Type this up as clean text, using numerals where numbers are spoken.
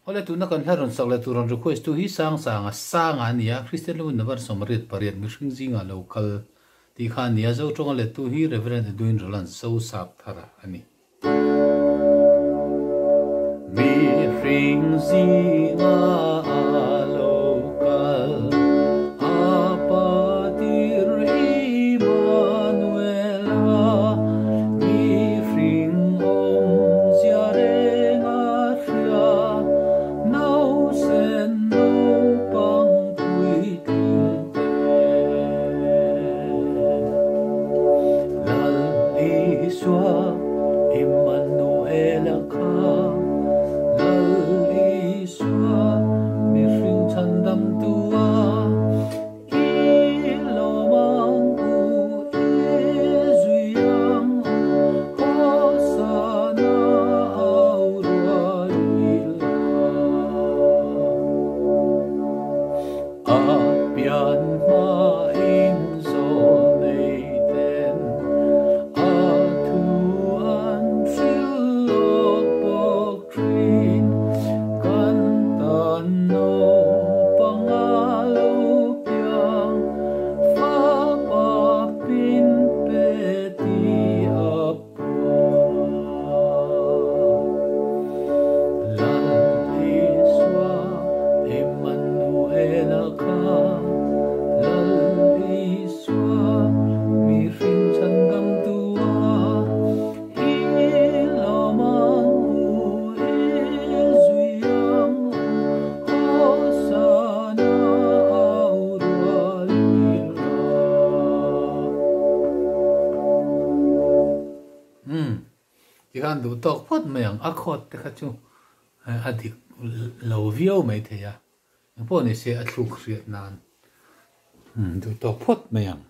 Ole tu na kan haron sak le tu ron request tu hi sang ania Christian lu na bar somrit pariat Mihring zingah local ti khan nia zo tong le tu hi reverend duin rolan so sap thara ani Mihring zingah local apatir Emmanuel Mihring Emmanuel ka laliswa Mihring chandam tua ilomang u ezuyang hosana aurwaila apian maing soneiten Ikan du tok pot mayang akot te khachu adik lo view mai the ya po ni se atluk riat nan du tok pot mayang